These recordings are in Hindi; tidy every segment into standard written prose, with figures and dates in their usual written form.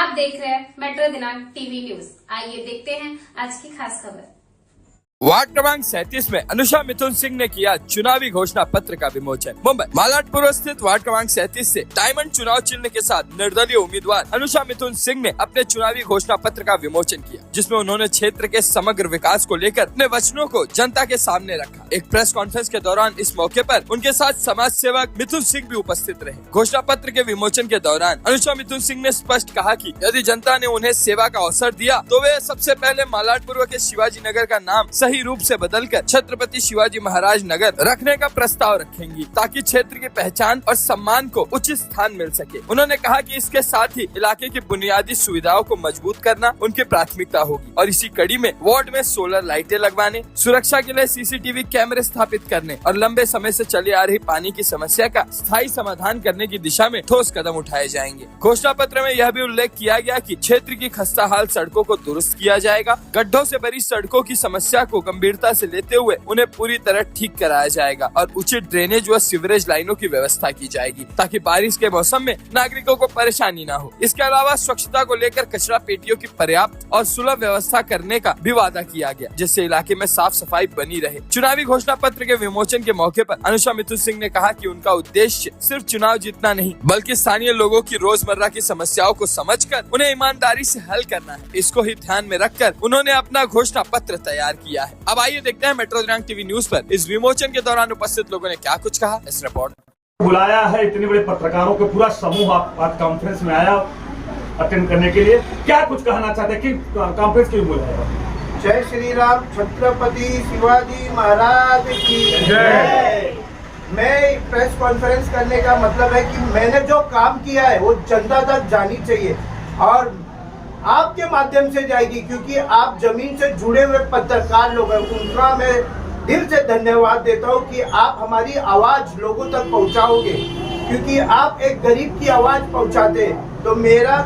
आप देख रहे हैं मेट्रो दिनांक टीवी न्यूज। आइए देखते हैं आज की खास खबर। वार्ड क्रमांक 37 में अनुषा मिथुन सिंह ने किया चुनावी घोषणा पत्र का विमोचन। मुंबई मालाडपुर स्थित वार्ड क्रमांक 37 से डायमंड चुनाव चिन्ह के साथ निर्दलीय उम्मीदवार अनुषा मिथुन सिंह ने अपने चुनावी घोषणा पत्र का विमोचन किया, जिसमें उन्होंने क्षेत्र के समग्र विकास को लेकर अपने वचनों को जनता के सामने रखा। एक प्रेस कॉन्फ्रेंस के दौरान इस मौके पर उनके साथ समाज सेवक मिथुन सिंह भी उपस्थित रहे। घोषणा पत्र के विमोचन के दौरान अनुषा मिथुन सिंह ने स्पष्ट कहा कि यदि जनता ने उन्हें सेवा का अवसर दिया तो वे सबसे पहले मालाडपुर के शिवाजी नगर का नाम सही रूप से बदलकर छत्रपति शिवाजी महाराज नगर रखने का प्रस्ताव रखेंगी, ताकि क्षेत्र की पहचान और सम्मान को उचित स्थान मिल सके। उन्होंने कहा कि इसके साथ ही इलाके की बुनियादी सुविधाओं को मजबूत करना उनकी प्राथमिकता होगी और इसी कड़ी में वार्ड में सोलर लाइटें लगवाने, सुरक्षा के लिए सीसीटीवी कैमरे स्थापित करने और लंबे समय से चली आ रही पानी की समस्या का स्थायी समाधान करने की दिशा में ठोस कदम उठाए जाएंगे। घोषणा पत्र में यह भी उल्लेख किया गया कि क्षेत्र की खस्ताहाल सड़कों को दुरुस्त किया जाएगा, गड्ढों से भरी सड़कों की समस्या को गंभीरता से लेते हुए उन्हें पूरी तरह ठीक कराया जाएगा और उचित ड्रेनेज व सीवरेज लाइनों की व्यवस्था की जाएगी, ताकि बारिश के मौसम में नागरिकों को परेशानी न हो। इसके अलावा स्वच्छता को लेकर कचरा पेटियों की पर्याप्त और सुलभ व्यवस्था करने का भी वादा किया गया, जिससे इलाके में साफ सफाई बनी रहे। चुनावी घोषणा पत्र के विमोचन के मौके पर अनुषा मिथुन सिंह ने कहा कि उनका उद्देश्य सिर्फ चुनाव जीतना नहीं, बल्कि स्थानीय लोगों की रोजमर्रा की समस्याओं को समझकर उन्हें ईमानदारी से हल करना है। इसको ही ध्यान में रखकर उन्होंने अपना घोषणा पत्र तैयार किया है। अब आइए देखते हैं मेट्रो दिनांक टीवी न्यूज पर इस विमोचन के दौरान उपस्थित लोगों ने क्या कुछ कहा। इस रिपोर्ट बुलाया है, इतने बड़े पत्रकारों के पूरा समूह आज कॉन्फ्रेंस में आया अटेंड करने के लिए। क्या कुछ कहना चाहते हैं कि कॉन्फ्रेंस क्यों बुलाया? जय श्री राम, छत्रपति शिवाजी महाराज की जय। मैं प्रेस कॉन्फ्रेंस करने का मतलब है कि मैंने जो काम किया है वो जनता तक जानी चाहिए और आपके माध्यम से जाएगी, क्योंकि आप जमीन से जुड़े हुए पत्रकार लोग हैं। उनका मैं दिल से धन्यवाद देता हूं कि आप हमारी आवाज लोगों तक पहुंचाओगे, क्योंकि आप एक गरीब की आवाज पहुंचाते हैं। तो मेरा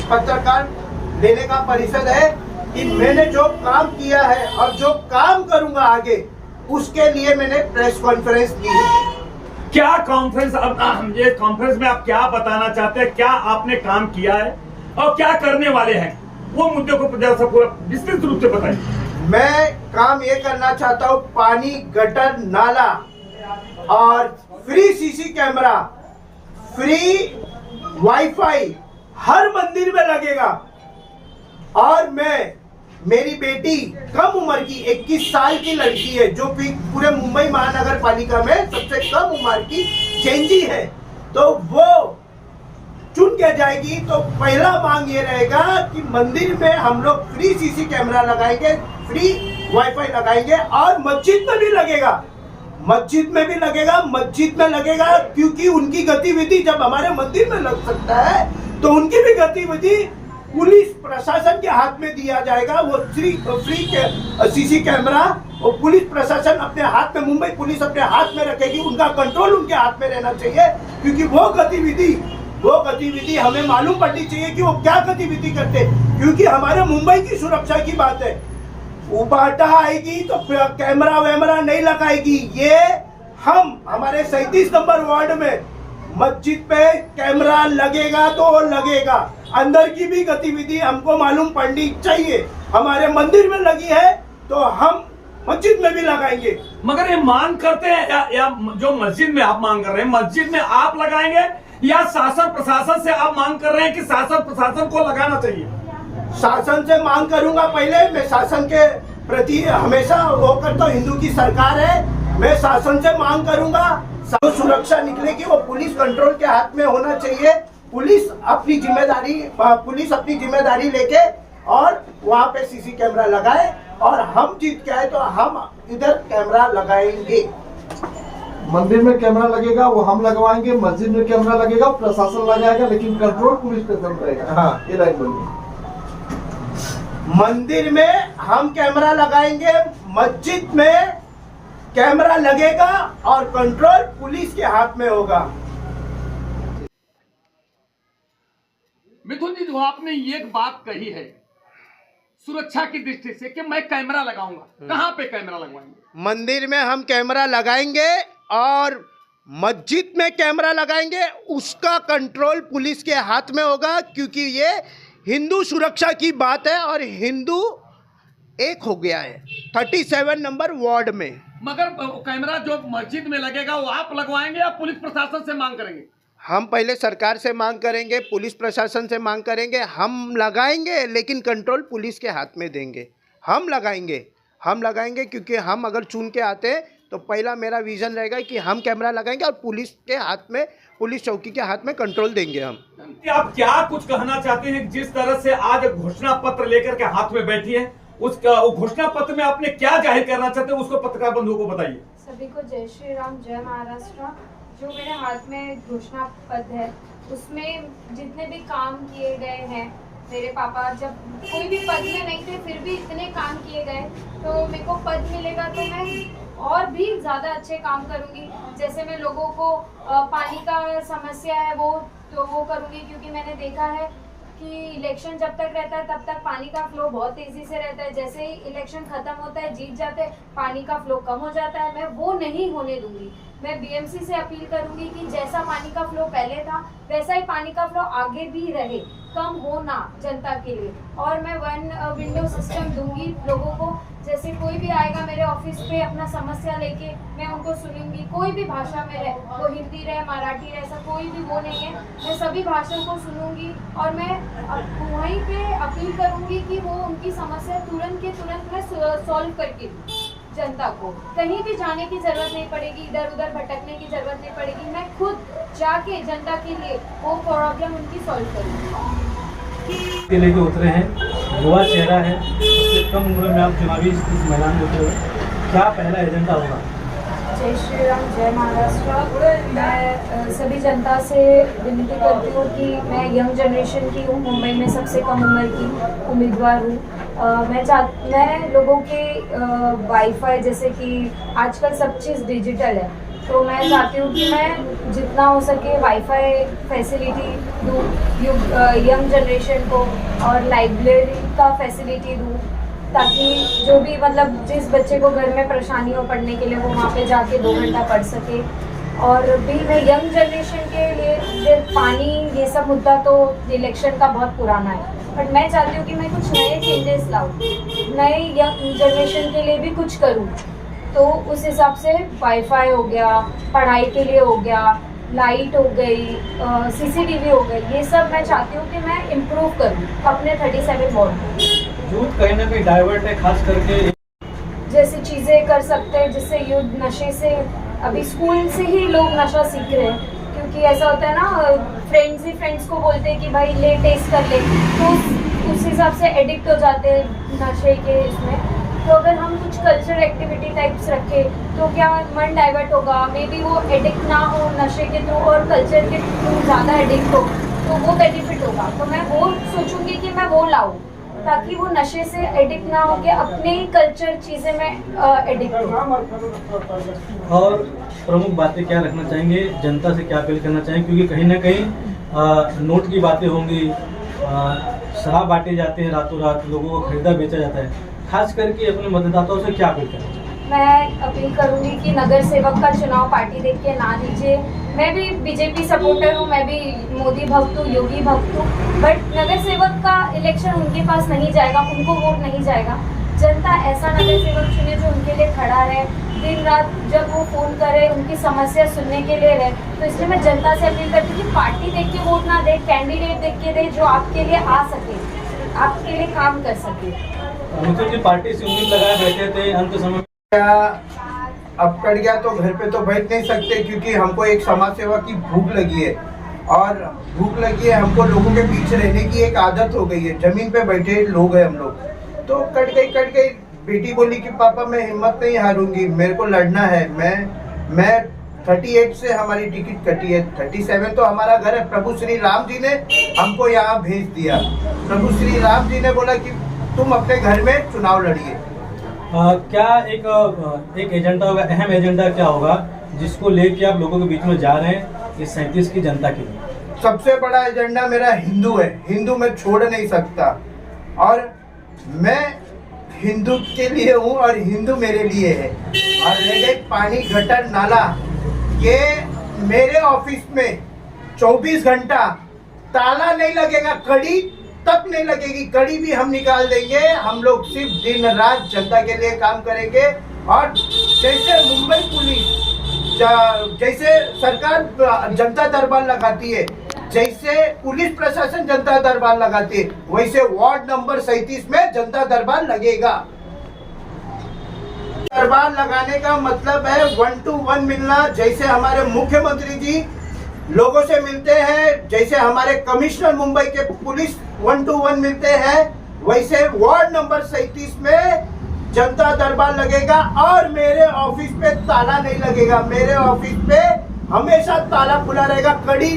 पत्रकार देने का परिषद है कि मैंने जो काम किया है और जो काम करूंगा आगे, उसके लिए मैंने प्रेस कॉन्फ्रेंस दी है। क्या कॉन्फ्रेंस, अब ये कॉन्फ्रेंस में आप क्या बताना चाहते हैं? क्या आपने काम किया है और क्या करने वाले हैं, वो मुद्दे को पूरा विस्तृत रूप से बताइए। मैं काम ये करना चाहता हूँ, पानी, गटर, नाला और free CC camera, free wifi हर मंदिर में लगेगा। और मेरी बेटी कम उम्र की 21 साल की लड़की है, जो पूरे मुंबई महानगर पालिका में सबसे कम उम्र की चेंजी है, तो वो चुन के जाएगी। तो पहला मांग ये रहेगा कि मंदिर में हम लोग फ्री सीसी कैमरा लगाएंगे, फ्री वाईफाई लगाएंगे और मस्जिद में भी लगेगा। मस्जिद में लगेगा क्योंकि उनकी गतिविधि जब हमारे मंदिर में लग सकता है तो उनकी भी गतिविधि पुलिस प्रशासन के हाथ में दिया जाएगा। वो फ्री सीसी कैमरा और पुलिस प्रशासन अपने हाथ में, मुंबई पुलिस अपने हाथ में रखेगी। उनका कंट्रोल उनके हाथ में रहना चाहिए, क्योंकि वो गतिविधि हमें मालूम पड़नी चाहिए कि वो क्या गतिविधि करते हैं, क्योंकि हमारे मुंबई की सुरक्षा की बात है। उपाटा आएगी तो कैमरा वैमरा नहीं लगाएगी। ये हमारे 37 नंबर वार्ड में मस्जिद पे कैमरा लगेगा तो लगेगा। अंदर की भी गतिविधि हमको मालूम पड़नी चाहिए। हमारे मंदिर में लगी है तो हम मस्जिद में भी लगाएंगे। मगर ये मांग करते हैं या जो मस्जिद में आप मांग कर रहे हैं, मस्जिद में आप लगाएंगे या शासन प्रशासन से आप मांग कर रहे हैं कि शासन प्रशासन को लगाना चाहिए? शासन से मांग करूंगा। पहले मैं शासन के प्रति हमेशा वो करता हूँ, हिंदू की सरकार है, मैं शासन से मांग करूंगा। सुरक्षा निकलेगी वो पुलिस कंट्रोल के हाथ में होना चाहिए। पुलिस अपनी जिम्मेदारी लेके और वहाँ पे सीसी कैमरा लगाए और हम जीत के आए तो हम इधर कैमरा लगाएंगे। मंदिर में कैमरा लगेगा वो हम लगवाएंगे, मस्जिद में कैमरा लगेगा प्रशासन लगाएगा, लेकिन कंट्रोल पुलिस स्टेशन रहेगा। हाँ, ये लाइन बोलिए। मंदिर में हम कैमरा लगाएंगे, मस्जिद में कैमरा लगेगा और कंट्रोल पुलिस के हाथ में होगा। मिथुन जी, जो आपने ये बात कही है सुरक्षा की दृष्टि से कि मैं कैमरा लगाऊंगा, कहाँ पे कैमरा लगवाएंगे? मंदिर में हम कैमरा लगाएंगे और मस्जिद में कैमरा लगाएंगे। उसका कंट्रोल पुलिस के हाथ में होगा, क्योंकि ये हिंदू सुरक्षा की बात है और हिंदू एक हो गया है 37 नंबर वार्ड में। मगर कैमरा जो मस्जिद में लगेगा वो आप लगवाएंगे या पुलिस प्रशासन से मांग करेंगे? हम पहले सरकार से मांग करेंगे, पुलिस प्रशासन से मांग करेंगे। हम लगाएंगे लेकिन कंट्रोल पुलिस के हाथ में देंगे। हम लगाएंगे क्योंकि हम अगर चुन के आते हैं तो पहला मेरा विजन रहेगा कि हम कैमरा लगाएंगे और पुलिस के हाथ में, पुलिस चौकी के हाथ में कंट्रोल देंगे हम। आप क्या कुछ कहना चाहते हैं? जिस तरह से आज घोषणा पत्र लेकर के हाथ में बैठी है, उसका घोषणा पत्र में आपने क्या जाहिर करना चाहते हैं, उसको पत्रकार बंधुओं को बताइए। सभी को जय श्री राम, जय महाराष्ट्र। जो मेरे हाथ में घोषणा पत्र है उसमें जितने भी काम किए गए हैं, मेरे पापा जब कोई भी पद में नहीं थे फिर भी इतने काम किए गए, तो मेरे को पद मिलेगा तो मैं और भी ज़्यादा अच्छे काम करूँगी। जैसे मैं लोगों को पानी का समस्या है वो करूँगी, क्योंकि मैंने देखा है कि इलेक्शन जब तक रहता है तब तक पानी का फ्लो बहुत तेज़ी से रहता है। जैसे ही इलेक्शन ख़त्म होता है, जीत जाते हैं, पानी का फ्लो कम हो जाता है। मैं वो नहीं होने दूंगी। मैं बीएमसी से अपील करूंगी कि जैसा पानी का फ्लो पहले था वैसा ही पानी का फ्लो आगे भी रहे, कम हो ना जनता के लिए। और मैं वन विंडो सिस्टम दूंगी लोगों को। जैसे कोई भी आएगा मेरे ऑफिस पे अपना समस्या लेके, मैं उनको सुनूंगी। कोई भी भाषा में रहे, वो हिंदी रहे, मराठी रहे, ऐसा कोई भी वो नहीं है। मैं सभी भाषाओं को सुनूंगी और मैं वहीं पे अपील करूंगी कि वो उनकी समस्या तुरंत के तुरंत मैं सॉल्व करके दूँ। जनता को कहीं भी जाने की जरूरत नहीं पड़ेगी, इधर उधर भटकने की जरूरत नहीं पड़ेगी। मैं खुद जाके जनता के लिए वो प्रॉब्लम उनकी सॉल्व करूँगी। के लेके उतरे हैं, युवा चेहरा है, उससे कम उम्र में आप चुनावी इस मैदान में उतरे हुए, क्या पहला एजेंडा होगा? जय श्री राम, जय महाराष्ट्र। मैं सभी जनता से विनती करती हूँ कि मैं यंग जनरेशन की हूँ, मुंबई में सबसे कम उम्र की उम्मीदवार हूँ। मैं लोगों के वाईफाई, जैसे कि आजकल सब चीज़ डिजिटल है, तो मैं चाहती हूँ कि मैं जितना हो सके वाईफाई फैसिलिटी दूँ यंग जनरेशन को, और लाइब्रेरी का फैसिलिटी दूँ, ताकि जो भी मतलब जिस बच्चे को घर में परेशानी हो पढ़ने के लिए वो वहाँ पे जाके 2 घंटा पढ़ सके। और भी मैं यंग जनरेशन के लिए पानी ये सब मुद्दा तो इलेक्शन का बहुत पुराना है, बट मैं चाहती हूँ कि मैं कुछ नए चेंजेस लाऊँ, नए यंग जनरेशन के लिए भी कुछ करूँ। तो उस हिसाब से वाईफाई हो गया, पढ़ाई के लिए हो गया, लाइट हो गई, सीसीटीवी हो गई, ये सब मैं चाहती हूँ कि मैं इम्प्रूव करूँ अपने 37 वार्ड में। यूथ कहीं ना कहीं डाइवर्ट है, खास करके जैसी चीज़ें कर सकते हैं जिससे युद्ध नशे से, अभी स्कूल से ही लोग नशा सीख रहे हैं, क्योंकि ऐसा होता है ना, फ्रेंड्स ही फ्रेंड्स को बोलते हैं कि भाई ले टेस्ट कर ले, तो उस हिसाब से एडिक्ट हो जाते हैं नशे के इसमें। तो अगर हम कुछ कल्चरल एक्टिविटी टाइप्स रखें तो क्या मन डाइवर्ट होगा, मे बी वो एडिक्ट ना हो नशे के थ्रू और कल्चर के थ्रू ज़्यादा एडिक्ट हो, तो वो बेनिफिट होगा। तो मैं वो सोचूंगी कि मैं वो लाऊं ताकि वो नशे से एडिक्ट ना हो के अपने ही कल्चर चीज़ें में एडिक्ट हो। और प्रमुख बातें क्या रखना चाहेंगे, जनता से क्या अपील करना चाहेंगे, क्योंकि कहीं ना कहीं नोट की बातें होंगी, शराब बांटे जाते हैं रातों रात, लोगों को खरीदा बेचा जाता है, खास करके अपने मतदाताओं से क्या अपील करना चाहिए? मैं अपील करूंगी कि नगर सेवक का चुनाव पार्टी देख के ना दीजिए। मैं भी बीजेपी सपोर्टर हूँ, मैं भी मोदी भक्त हूँ, योगी भक्त हूँ, बट नगर सेवक का इलेक्शन उनके पास नहीं जाएगा, उनको वोट नहीं जाएगा। जनता ऐसा नगर सेवक चुने जो उनके लिए खड़ा रहे, दिन रात जब वो फोन करे उनकी समस्या सुनने के लिए रहे। तो इसलिए मैं जनता से अपील करती हूँ कि पार्टी देख के वोट ना दे, कैंडिडेट देख के दे जो आपके लिए आ सके, आपके लिए काम कर सके। मिथुन जी पार्टी से उम्मीद लगाए बैठे थे, अंत समय अब कट गया तो घर पे तो बैठ नहीं सकते, क्योंकि हमको एक समाज सेवा की भूख लगी है, और भूख लगी है हमको, लोगों के बीच रहने की एक आदत हो गई है, जमीन पे बैठे लोग हैं हम लोग। तो कट गई। बेटी बोली कि पापा मैं हिम्मत नहीं हारूंगी, मेरे को लड़ना है। मैं 38 से हमारी टिकट कटी है, 37 तो हमारा घर है। प्रभु श्री राम जी ने हमको यहाँ भेज दिया। प्रभु श्री राम जी ने बोला कि तुम अपने घर में चुनाव लड़िए। क्या एक एजेंडा होगा, अहम एजेंडा क्या होगा जिसको लेके आप लोगों के बीच में जा रहे हैं इस 37 की जनता के लिए? सबसे बड़ा एजेंडा मेरा हिंदू है, हिंदू मैं छोड़ नहीं सकता, और मैं हिंदू के लिए हूँ और हिंदू मेरे लिए है। और रह गई पानी गटर नाला, ये मेरे ऑफिस में 24 घंटा ताला नहीं लगेगा, कड़ी तक नहीं लगेगी, कड़ी भी हम निकाल देंगे। हम लोग सिर्फ दिन रात जनता के लिए काम करेंगे। और जैसे मुंबई पुलिस जैसे सरकार जनता दरबार लगाती है, जैसे पुलिस प्रशासन जनता दरबार लगाती है, वैसे वार्ड नंबर 37 में जनता दरबार लगेगा। दरबार लगाने का मतलब है 1 to 1 मिलना। जैसे हमारे मुख्यमंत्री जी लोगों से मिलते हैं, जैसे हमारे कमिश्नर मुंबई के पुलिस 1 to 1 मिलते हैं, वैसे वार्ड नंबर 37 में जनता दरबार लगेगा। और मेरे ऑफिस पे ताला नहीं लगेगा, मेरे ऑफिस पे हमेशा ताला खुला रहेगा। कड़ी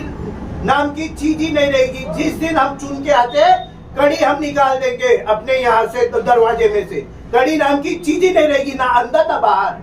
नाम की चीज ही नहीं रहेगी। जिस दिन हम चुन के आते हैं, कड़ी हम निकाल देंगे अपने यहाँ से, तो दरवाजे में से कड़ी नाम की चीज ही नहीं रहेगी, ना अंदर ना बाहर।